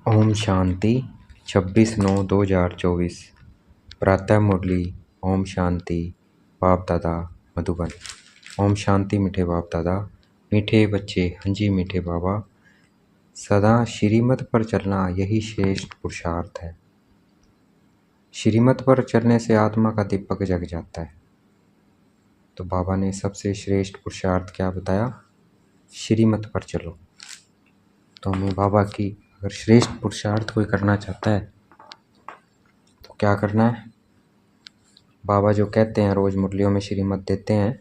ओम शांति 26/9/2024 प्रातः मुरली। ओम शांति। बाप दादा मधुबन। ओम शांति मीठे बाप दादा, मीठे बच्चे। हाँ जी मीठे बाबा, सदा श्रीमत पर चलना यही श्रेष्ठ पुरुषार्थ है। श्रीमत पर चलने से आत्मा का दीपक जग जाता है। तो बाबा ने सबसे श्रेष्ठ पुरुषार्थ क्या बताया? श्रीमत पर चलो। तो हमें बाबा की अगर श्रेष्ठ पुरुषार्थ कोई करना चाहता है तो क्या करना है? बाबा जो कहते हैं रोज़ मुरलियों में श्रीमत देते हैं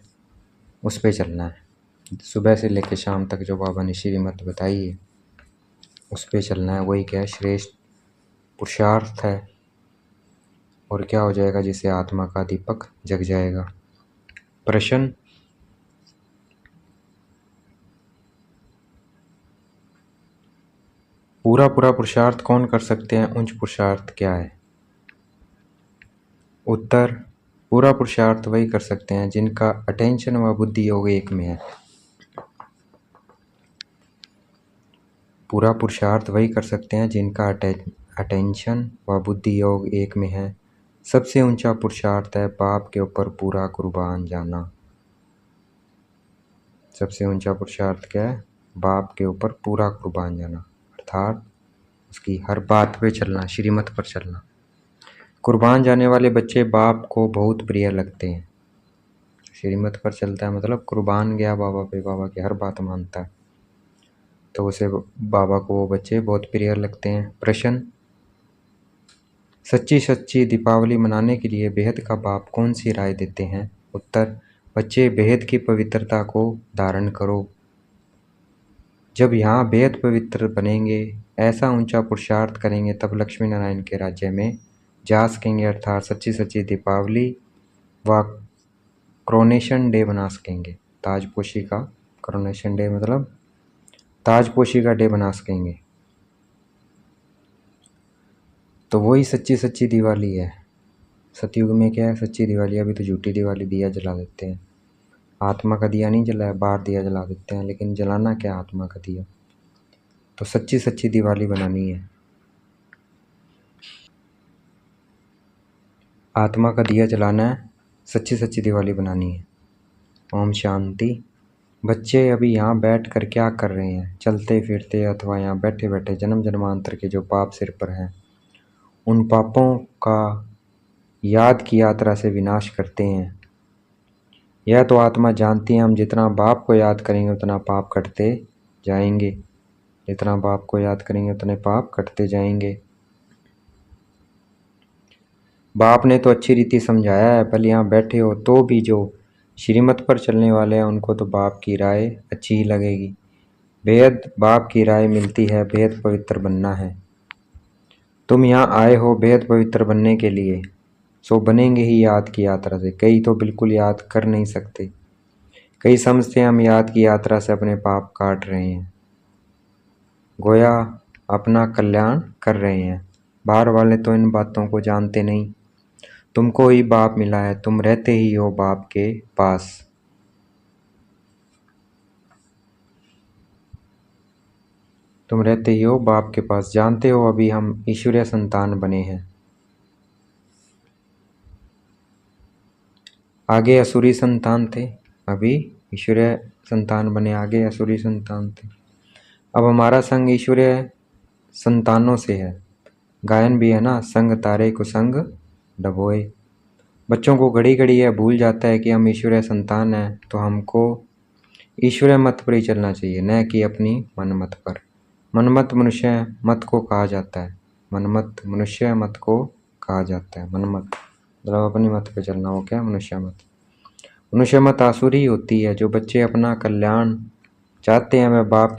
उस पे चलना है। सुबह से लेकर शाम तक जो बाबा ने श्रीमत बताई है उस पे चलना है। वही क्या है? श्रेष्ठ पुरुषार्थ है। और क्या हो जाएगा? जिससे आत्मा का दीपक जग जाएगा। प्रश्न, पूरा पुरुषार्थ कौन कर सकते हैं? उच्च पुरुषार्थ क्या है? उत्तर, पूरा पुरुषार्थ वही कर सकते हैं जिनका अटेंशन व बुद्धि योग एक में है। पूरा पुरुषार्थ वही कर सकते हैं जिनका अटेंशन व बुद्धि योग एक में है। सबसे ऊंचा पुरुषार्थ है बाप के ऊपर पूरा कुर्बान जाना। सबसे ऊंचा पुरुषार्थ क्या है? बाप के ऊपर पूरा कुर्बान जाना, अर्थात उसकी हर बात पे चलना, श्रीमत पर चलना। कुर्बान जाने वाले बच्चे बाप को बहुत प्रिय लगते हैं। श्रीमत पर चलता है मतलब कुर्बान गया बाबा पे, बाबा की हर बात मानता है, तो उसे बाबा को वो बच्चे बहुत प्रिय लगते हैं। प्रश्न, सच्ची सच्ची दीपावली मनाने के लिए बेहद का बाप कौन सी राय देते हैं? उत्तर, बच्चे बेहद की पवित्रता को धारण करो। जब यहाँ बेहद पवित्र बनेंगे, ऐसा ऊंचा पुरुषार्थ करेंगे, तब लक्ष्मी नारायण के राज्य में जा सकेंगे, अर्थात सच्ची सच्ची दीपावली व क्रोनेशन डे बना सकेंगे। ताजपोशी का क्रोनेशन डे मतलब ताजपोशी का डे बना सकेंगे। तो वही सच्ची सच्ची दिवाली है। सतयुग में क्या है? सच्ची दिवाली। अभी तो झूठी दिवाली, दिया जला देते हैं। आत्मा का दिया नहीं जलाया, बाहर दिया जला देते हैं, लेकिन जलाना क्या? आत्मा का दिया। तो सच्ची सच्ची दिवाली बनानी है। आत्मा का दिया जलाना है, सच्ची सच्ची दिवाली बनानी है। ओम शांति। बच्चे अभी यहाँ बैठ कर क्या कर रहे हैं? चलते फिरते अथवा यहाँ बैठे बैठे जन्म जन्मांतर के जो पाप सिर पर हैं उन पापों का याद की यात्रा से विनाश करते हैं। यह तो आत्मा जानती है, हम जितना बाप को याद करेंगे उतना पाप कटते जाएंगे। जितना बाप को याद करेंगे उतने पाप कटते जाएंगे। बाप ने तो अच्छी रीति समझाया है, भले यहाँ बैठे हो तो भी जो श्रीमत पर चलने वाले हैं उनको तो बाप की राय अच्छी ही लगेगी। बेहद बाप की राय मिलती है, बेहद पवित्र बनना है। तुम यहाँ आए हो बेहद पवित्र बनने के लिए, सो बनेंगे ही याद की यात्रा से। कई तो बिल्कुल याद कर नहीं सकते, कई समझते हैं हम याद की यात्रा से अपने पाप काट रहे हैं, गोया अपना कल्याण कर रहे हैं। बाहर वाले तो इन बातों को जानते नहीं। तुमको ही बाप मिला है, तुम रहते ही हो बाप के पास। तुम रहते ही हो बाप के पास। जानते हो अभी हम ईश्वरीय संतान बने हैं, आगे असुरी संतान थे, अभी ईश्वरीय संतान बने, आगे असुरी संतान थे। अब हमारा संग ईश्वरीय संतानों से है। गायन भी है ना, संग तारे को संग डबोए। बच्चों को घड़ी घड़ी यह भूल जाता है कि हम ईश्वरीय संतान हैं, तो हमको ईश्वरीय मत पर ही चलना चाहिए, न कि अपनी मनमत पर। मनमत मनुष्य मत को कहा जाता है, मनमत मनुष्य मत को कहा जाता है। मनमत मतलब अपनी मत पे चलना, हो क्या? मनुष्य मत। मनुष्य मत आसुरी होती है। जो बच्चे अपना कल्याण चाहते हैं वह बाप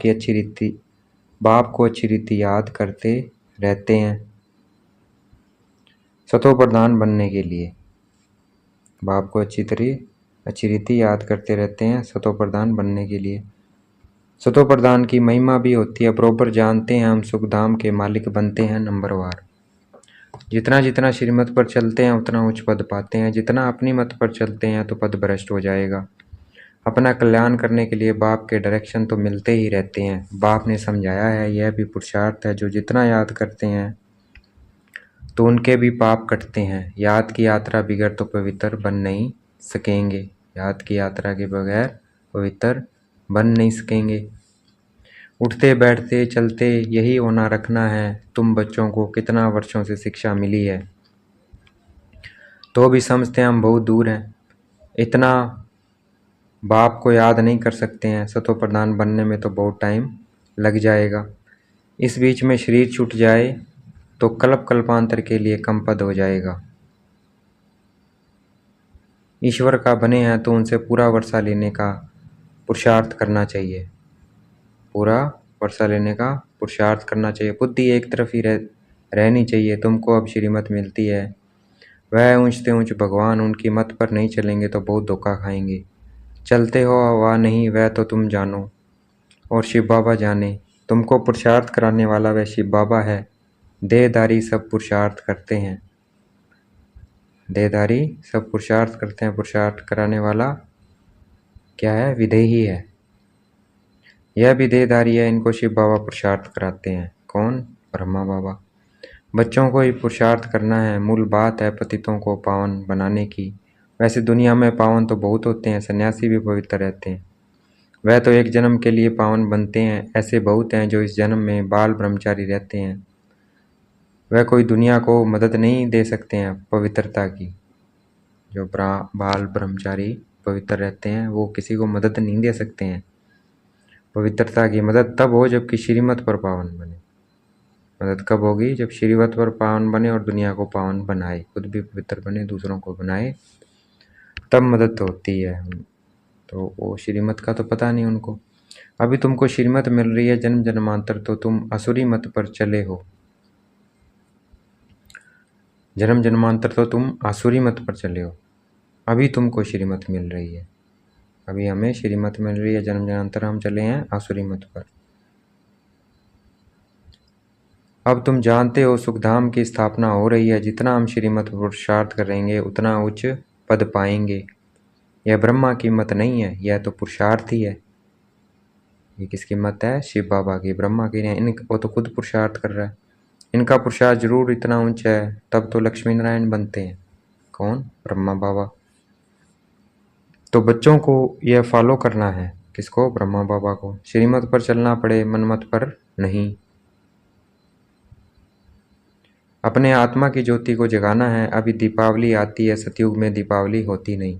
को अच्छी रीति याद करते रहते हैं, सतो प्रधान बनने के लिए। बाप को अच्छी रीति याद करते रहते हैं सतो प्रधान बनने के लिए। सतो प्रधान की महिमा भी होती है, बरोबर जानते हैं हम सुख धाम के मालिक बनते हैं नंबरवार। जितना जितना श्रीमत पर चलते हैं उतना उच्च पद पाते हैं, जितना अपनी मत पर चलते हैं तो पद भ्रष्ट हो जाएगा। अपना कल्याण करने के लिए बाप के डायरेक्शन तो मिलते ही रहते हैं। बाप ने समझाया है, यह भी पुरुषार्थ है, जो जितना याद करते हैं तो उनके भी पाप कटते हैं। याद की यात्रा बिगड़ तो पवित्र बन नहीं सकेंगे। याद की यात्रा के बगैर पवित्र बन नहीं सकेंगे। उठते बैठते चलते यही होना रखना है। तुम बच्चों को कितना वर्षों से शिक्षा मिली है, तो भी समझते हैं हम बहुत दूर हैं। इतना बाप को याद नहीं कर सकते हैं। सतो प्रधान बनने में तो बहुत टाइम लग जाएगा। इस बीच में शरीर छूट जाए तो कल्प कल्पांतर के लिए कम पद हो जाएगा। ईश्वर का बने हैं तो उनसे पूरा वर्षा लेने का पुरुषार्थ करना चाहिए। पूरा वर्षा लेने का पुरुषार्थ करना चाहिए। बुद्धि एक तरफ ही रहनी चाहिए। तुमको अब श्रीमत मिलती है, वह ऊंचते ऊंच भगवान उनकी मत पर नहीं चलेंगे तो बहुत धोखा खाएंगे। चलते हो वह नहीं, वह तो तुम जानो और शिव बाबा जाने। तुमको पुरुषार्थ कराने वाला वह शिव बाबा है। देहधारी सब पुरुषार्थ करते हैं। देहधारी सब पुरुषार्थ करते हैं। पुरुषार्थ कराने वाला क्या है? विदेही है। यह भी देहधारी है। इनको शिव बाबा पुरुषार्थ कराते हैं। कौन? ब्रह्मा बाबा। बच्चों को ही पुरुषार्थ करना है। मूल बात है पतितों को पावन बनाने की। वैसे दुनिया में पावन तो बहुत होते हैं, सन्यासी भी पवित्र रहते हैं। वह तो एक जन्म के लिए पावन बनते हैं। ऐसे बहुत हैं जो इस जन्म में बाल ब्रह्मचारी रहते हैं। वह कोई दुनिया को मदद नहीं दे सकते हैं पवित्रता की। जो बाल ब्रह्मचारी पवित्र रहते हैं वो किसी को मदद नहीं दे सकते हैं। पवित्रता की मदद तब हो जबकि श्रीमत पर पावन बने। मदद कब होगी? जब श्रीमत पर पावन बने और दुनिया को पावन बनाए, खुद भी पवित्र बने, दूसरों को बनाए, तब मदद होती है। तो वो श्रीमत का तो पता नहीं उनको। अभी तुमको श्रीमत मिल रही है जन्म जन्मांतर, तो तुम असुरी मत पर चले हो। जन्म जन्मांतर तो तुम आसुरी मत पर चले हो। अभी तुमको श्रीमत मिल रही है। अभी हमें श्रीमत मिल रही है, जन्म जन्मांतर हम चले हैं आसुरी मत पर। अब तुम जानते हो सुखधाम की स्थापना हो रही है। जितना हम श्रीमत पुरुषार्थ करेंगे उतना उच्च पद पाएंगे। यह ब्रह्मा की मत नहीं है, यह तो पुरुषार्थ ही है। ये किसकी मत है? शिव बाबा की, ब्रह्मा की नहीं। वो तो खुद पुरुषार्थ कर रहा है। इनका पुरुषार्थ जरूर इतना ऊंचा है, तब तो लक्ष्मी नारायण बनते हैं। कौन? ब्रह्मा बाबा। तो बच्चों को यह फॉलो करना है। किसको? ब्रह्मा बाबा को। श्रीमत पर चलना पड़े, मनमत पर नहीं। अपने आत्मा की ज्योति को जगाना है। अभी दीपावली आती है, सतयुग में दीपावली होती नहीं,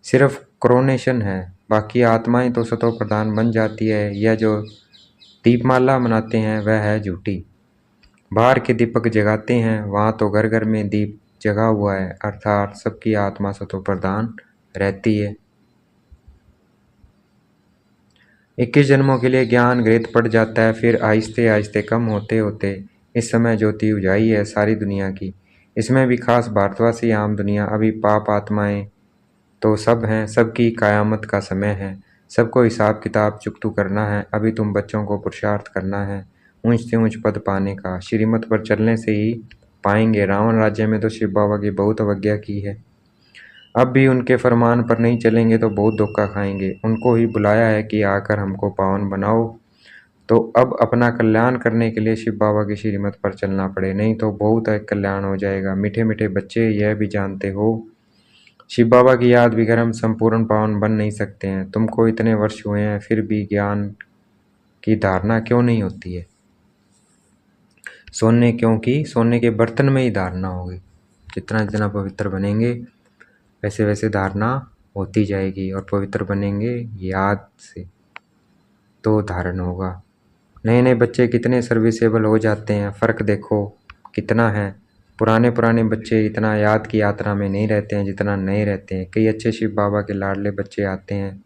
सिर्फ कोरोनेशन है। बाकी आत्माएं तो सतो प्रधान बन जाती है। यह जो दीपमाला मनाते हैं वह है झूठी। बाहर के दीपक जगाते हैं, वहाँ तो घर घर में दीप जगा हुआ है, अर्थात सबकी आत्मा सतो प्रधान रहती है। 21 जन्मों के लिए ज्ञान ग्रहित पड़ जाता है, फिर आहिस्ते आहिस्ते कम होते होते इस समय ज्योति उजाई है सारी दुनिया की। इसमें भी खास भारतवासी आम दुनिया। अभी पाप आत्माएं तो सब हैं, सबकी कयामत का समय है। सबको हिसाब किताब चुकतू करना है। अभी तुम बच्चों को पुरुषार्थ करना है ऊंच से ऊंच पद पाने का। श्रीमत पर चलने से ही पाएंगे। रावण राज्य में तो शिव बाबा की बहुत अवज्ञा की है। अब भी उनके फरमान पर नहीं चलेंगे तो बहुत धोखा खाएंगे। उनको ही बुलाया है कि आकर हमको पावन बनाओ। तो अब अपना कल्याण करने के लिए शिव बाबा की श्रीमत पर चलना पड़े, नहीं तो बहुत कल्याण हो जाएगा। मीठे मीठे बच्चे, यह भी जानते हो शिव बाबा की याद बिगैर हम संपूर्ण पावन बन नहीं सकते हैं। तुमको इतने वर्ष हुए हैं फिर भी ज्ञान की धारणा क्यों नहीं होती है? क्योंकि सोने के बर्तन में ही धारणा होगी। जितना जितना पवित्र बनेंगे वैसे वैसे धारणा होती जाएगी, और पवित्र बनेंगे याद से तो धारण होगा। नए नए बच्चे कितने सर्विसेबल हो जाते हैं, फ़र्क देखो कितना है। पुराने बच्चे इतना याद की यात्रा में नहीं रहते हैं जितना नए रहते हैं। कई अच्छे शिव बाबा के लाडले बच्चे आते हैं,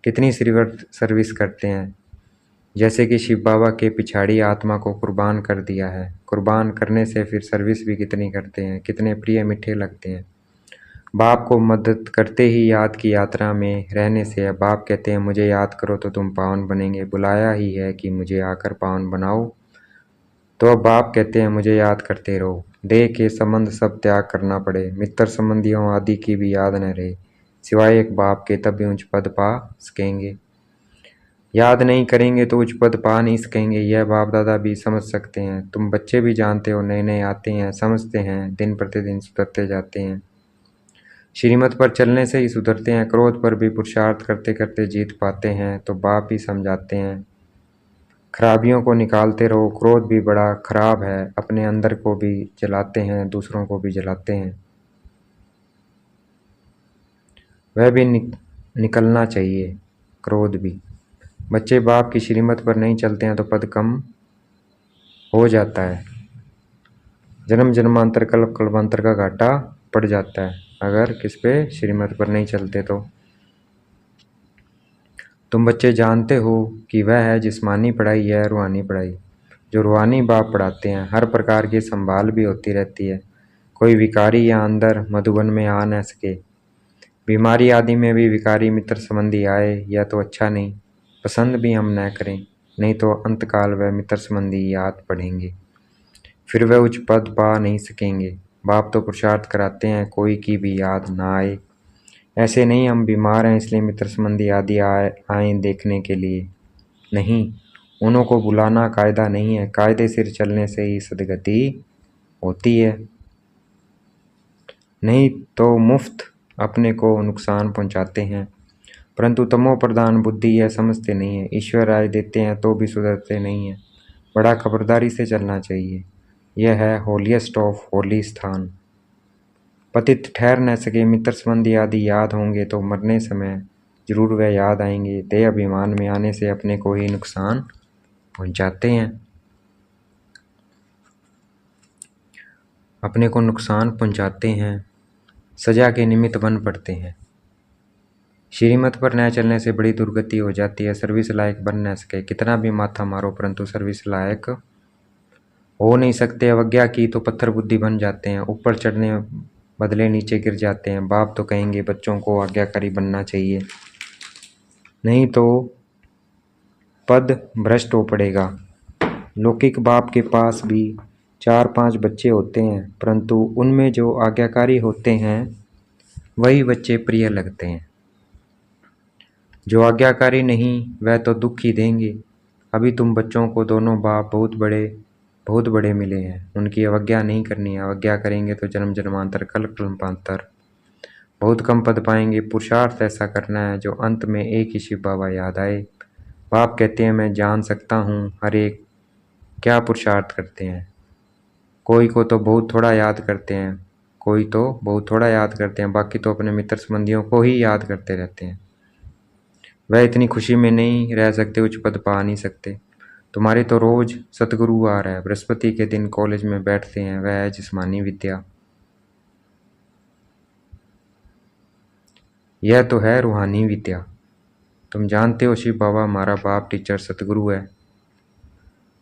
कितनी सर्विस करते हैं। जैसे कि शिव बाबा के पिछाड़ी आत्मा को कुर्बान कर दिया है। कुर्बान करने से फिर सर्विस भी कितनी करते हैं, कितने प्रिय मीठे लगते हैं। बाप को मदद करते ही याद की यात्रा में रहने से बाप कहते हैं मुझे याद करो तो तुम पावन बनेंगे। बुलाया ही है कि मुझे आकर पावन बनाओ। तो अब बाप कहते हैं मुझे याद करते रहो। देह के संबंध सब त्याग करना पड़े, मित्र संबंधियों आदि की भी याद न रहे। सिवाय एक बाप के, तब भी उच्च पद पा सकेंगे। याद नहीं करेंगे तो उच्च पद पा नहीं सकेंगे, यह बाप दादा भी समझ सकते हैं। तुम बच्चे भी जानते हो, नए नए आते हैं, समझते हैं, दिन प्रतिदिन सुधरते जाते हैं। श्रीमत पर चलने से ही सुधरते हैं। क्रोध पर भी पुरुषार्थ करते करते जीत पाते हैं, तो बाप ही समझाते हैं। खराबियों को निकालते रहो। क्रोध भी बड़ा खराब है, अपने अंदर को भी जलाते हैं, दूसरों को भी जलाते हैं। वह भी निकलना चाहिए, क्रोध भी। बच्चे बाप की श्रीमत पर नहीं चलते हैं तो पद कम हो जाता है। जन्म जन्मांतर कल्प कल्पांतर का घाटा पड़ जाता है अगर किस पे श्रीमत पर नहीं चलते तो। तुम बच्चे जानते हो कि वह है जिस्मानी पढ़ाई है रूहानी पढ़ाई, जो रूहानी बाप पढ़ाते हैं। हर प्रकार की संभाल भी होती रहती है, कोई विकारी या अंदर मधुबन में आ न सके। बीमारी आदि में भी विकारी मित्र संबंधी आए या तो अच्छा नहीं, पसंद भी हम न करें, नहीं तो अंतकाल वह मित्र संबंधी याद पढ़ेंगे, फिर वह उच्च पद पा नहीं सकेंगे। बाप तो पुरुषार्थ कराते हैं कोई की भी याद ना आए। ऐसे नहीं हम बीमार हैं इसलिए मित्र संबंधी आदि आए देखने के लिए, नहीं, उन्हों को बुलाना कायदा नहीं है। कायदे सिर चलने से ही सदगति होती है, नहीं तो मुफ्त अपने को नुकसान पहुंचाते हैं। परंतु तमो प्रधान बुद्धि यह समझते नहीं है। ईश्वर राय देते हैं तो भी सुधरते नहीं है। बड़ा खबरदारी से चलना चाहिए। यह है होलिएस्ट ऑफ होली स्थान। पतित ठहर न सके, मित्र संबंधी आदि याद होंगे तो मरने समय जरूर वह याद आएंगे। देह अभिमान में आने से अपने को ही नुकसान पहुंचाते हैं, अपने को नुकसान पहुंचाते हैं, सजा के निमित्त बन पड़ते हैं। श्रीमत पर न चलने से बड़ी दुर्गति हो जाती है। सर्विस लायक बन न सके, कितना भी माथा मारो परंतु सर्विस लायक हो नहीं सकते। अवज्ञा की तो पत्थर बुद्धि बन जाते हैं, ऊपर चढ़ने बदले नीचे गिर जाते हैं। बाप तो कहेंगे बच्चों को आज्ञाकारी बनना चाहिए, नहीं तो पद भ्रष्ट हो पड़ेगा। लौकिक बाप के पास भी 4-5 बच्चे होते हैं, परंतु उनमें जो आज्ञाकारी होते हैं वही बच्चे प्रिय लगते हैं। जो आज्ञाकारी नहीं वह तो दुख ही देंगे। अभी तुम बच्चों को दोनों बाप बहुत बड़े मिले हैं, उनकी अवज्ञा नहीं करनी है। अवज्ञा करेंगे तो जन्म जन्मांतर कल्प कल्पांतर बहुत कम पद पाएंगे। पुरुषार्थ ऐसा करना है जो अंत में एक ही शिव बाबा याद आए। बाप कहते हैं मैं जान सकता हूँ हर एक क्या पुरुषार्थ करते हैं। कोई को तो बहुत थोड़ा याद करते हैं, कोई तो बहुत थोड़ा याद करते हैं, बाकी तो अपने मित्र संबंधियों को ही याद करते रहते हैं। वह इतनी खुशी में नहीं रह सकते, उच्च पद पा नहीं सकते। तुम्हारे तो रोज सतगुरु आ रहा है, बृहस्पति के दिन कॉलेज में बैठते हैं, वह है जिस्मानी विद्या। यह तो है रूहानी विद्या। तुम जानते हो शिव बाबा हमारा बाप टीचर सतगुरु है,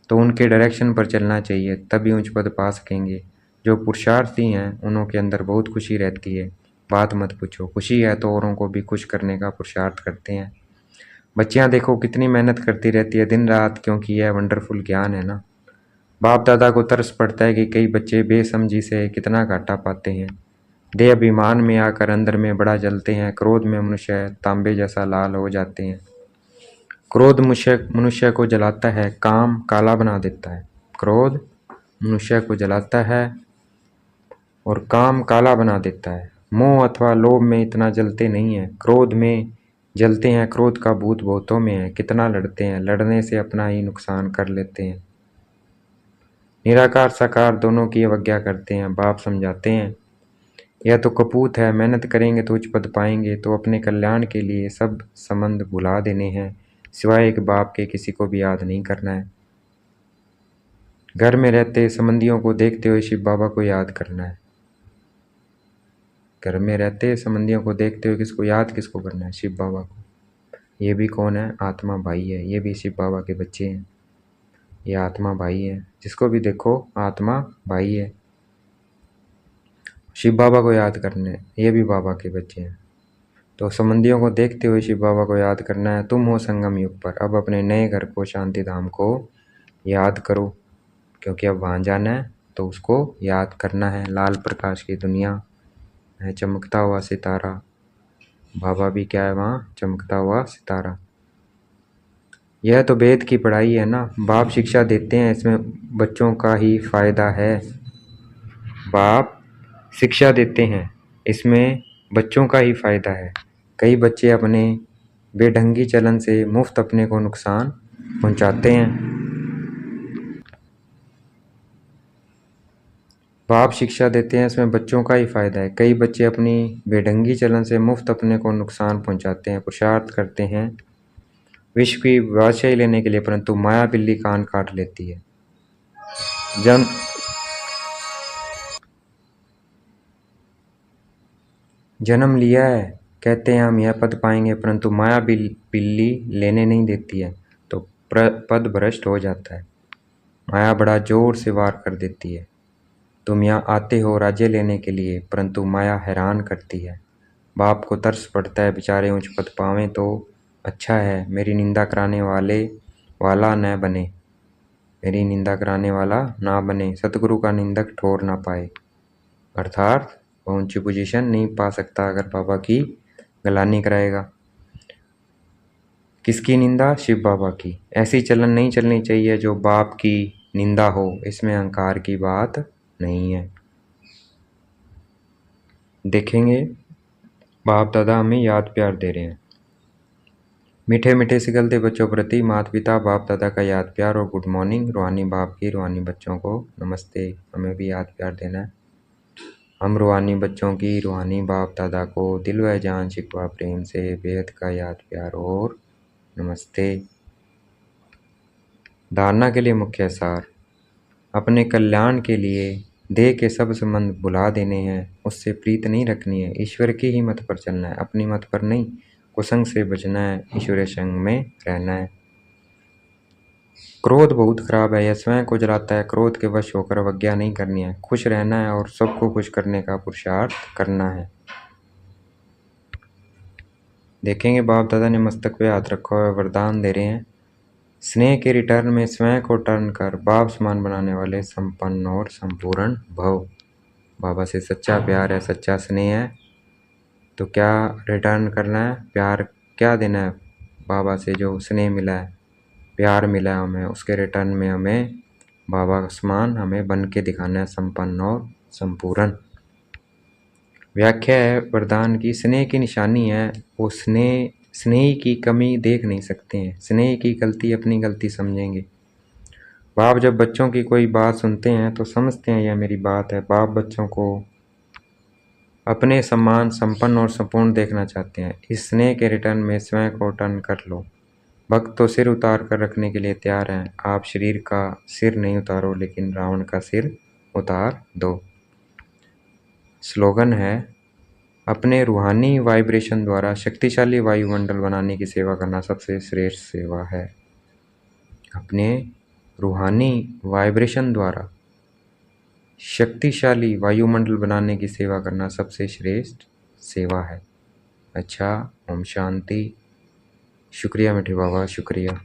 तो उनके डायरेक्शन पर चलना चाहिए, तभी उच्च पद पा सकेंगे। जो पुरुषार्थी हैं उन्हों के अंदर बहुत खुशी रहती है, बात मत पूछो। खुशी है तो औरों को भी खुश करने का पुरुषार्थ करते हैं। बच्चियां देखो कितनी मेहनत करती रहती है दिन रात, क्योंकि यह वंडरफुल ज्ञान है ना। बाप दादा को तरस पड़ता है कि कई बच्चे बेसमझी से कितना घाटा पाते हैं। देह अभिमान में आकर अंदर में बड़ा जलते हैं। क्रोध में मनुष्य तांबे जैसा लाल हो जाते हैं। क्रोध मनुष्य को जलाता है, काम काला बना देता है। क्रोध मनुष्य को जलाता है और काम काला बना देता है। मोह अथवा लोभ में इतना जलते नहीं है, क्रोध में जलते हैं। क्रोध का भूत बहुतों में है, कितना लड़ते हैं, लड़ने से अपना ही नुकसान कर लेते हैं। निराकार साकार दोनों की अवज्ञा करते हैं। बाप समझाते हैं यह तो कपूत है, मेहनत करेंगे तो उच्च पद पाएंगे, तो अपने कल्याण के लिए सब संबंध भुला देने हैं, सिवाय एक बाप के किसी को भी याद नहीं करना है। घर में रहते संबंधियों को देखते हुए शिव बाबा को याद करना है। घर में रहते संबंधियों को देखते हुए किसको करना है? शिव बाबा को। ये भी कौन है? आत्मा भाई है, ये भी शिव बाबा के बच्चे हैं। ये आत्मा भाई है, जिसको भी देखो आत्मा भाई है। शिव बाबा को याद करना है, ये भी बाबा के बच्चे हैं। तो संबंधियों को देखते हुए शिव बाबा को याद करना है। तुम हो संगम युग पर, अब अपने नए घर को शांति धाम को याद करो, क्योंकि अब वहाँ जाना है तो उसको याद करना है। लाल प्रकाश की दुनिया है, चमकता हुआ सितारा, बाबा भी क्या है वहाँ, चमकता हुआ सितारा। यह तो वेद की पढ़ाई है ना, बाप शिक्षा देते हैं, इसमें बच्चों का ही फायदा है। बाप शिक्षा देते हैं, इसमें बच्चों का ही फायदा है। कई बच्चे अपने बेढंगी चलन से मुफ्त अपने को नुकसान पहुंचाते हैं। बाप शिक्षा देते हैं, इसमें बच्चों का ही फायदा है। कई बच्चे अपनी बेढंगी चलन से मुफ्त अपने को नुकसान पहुंचाते हैं, पुरुषार्थ करते हैं विश्व की बादशाही लेने के लिए, परंतु माया बिल्ली कान काट लेती है। जन जन्म लिया है, कहते हैं हम यह पद पाएंगे, परंतु माया बिल्ली लेने नहीं देती है, तो पद भ्रष्ट हो जाता है। माया बड़ा जोर से वार कर देती है। तुम यहाँ आते हो राज्य लेने के लिए, परंतु माया हैरान करती है। बाप को तरस पड़ता है, बेचारे ऊंच पद पावें तो अच्छा है, मेरी निंदा कराने वाला न बने, मेरी निंदा कराने वाला ना बने, सतगुरु का निंदक ठोर ना पाए। अर्थात वो ऊंची पोजीशन नहीं पा सकता अगर बाबा की गलानी कराएगा। किसकी निंदा? शिव बाबा की। ऐसी चलन नहीं चलनी चाहिए जो बाप की निंदा हो, इसमें अहंकार की बात नहीं है। देखेंगे बाप दादा हमें याद प्यार दे रहे हैं। मीठे मीठे सिकलते बच्चों प्रति माता पिता बाप दादा का याद प्यार और गुड मॉर्निंग। रूहानी बाप की रूहानी बच्चों को नमस्ते। हमें भी याद प्यार देना है। हम रूहानी बच्चों की रूहानी बाप दादा को दिल व जान शिकवा प्रेम से बेहद का याद प्यार और नमस्ते। धारणा के लिए मुख्य सार, अपने कल्याण के लिए देह के सब संबंध भुला देने हैं, उससे प्रीत नहीं रखनी है, ईश्वर की ही मत पर चलना है, अपनी मत पर नहीं। कुसंग से बचना है, ईश्वरीय संग में रहना है। क्रोध बहुत खराब है, यह स्वयं को जलाता है। क्रोध के वश होकर अवज्ञा नहीं करनी है, खुश रहना है और सबको खुश करने का पुरुषार्थ करना है। देखेंगे बाप दादा ने मस्तक पे हाथ रखा हुआ वरदान दे रहे हैं। स्नेह के रिटर्न में स्वयं को टर्न कर बाप समान बनाने वाले संपन्न और संपूर्ण भव। बाबा से सच्चा प्यार है, सच्चा स्नेह है, तो क्या रिटर्न करना है? प्यार क्या देना है? बाबा से जो स्नेह मिला है, प्यार मिला है हमें, उसके रिटर्न में हमें बाबा का समान हमें बन के दिखाना है, संपन्न और संपूर्ण। व्याख्या है वरदान की, स्नेह की निशानी है वो स्नेह की कमी देख नहीं सकते हैं, स्नेह की गलती अपनी गलती समझेंगे। बाप जब बच्चों की कोई बात सुनते हैं तो समझते हैं यह मेरी बात है। बाप बच्चों को अपने समान संपन्न और संपूर्ण देखना चाहते हैं। इस स्नेह के रिटर्न में स्वयं को टर्न कर लो। भक्त तो सिर उतार कर रखने के लिए तैयार हैं, आप शरीर का सिर नहीं उतारो, लेकिन रावण का सिर उतार दो। स्लोगन है, अपने रूहानी वाइब्रेशन द्वारा शक्तिशाली वायुमंडल बनाने की सेवा करना सबसे श्रेष्ठ सेवा है। अपने रूहानी वाइब्रेशन द्वारा शक्तिशाली वायुमंडल बनाने की सेवा करना सबसे श्रेष्ठ सेवा है। अच्छा, ओम शांति। शुक्रिया मीठे बाबा, शुक्रिया।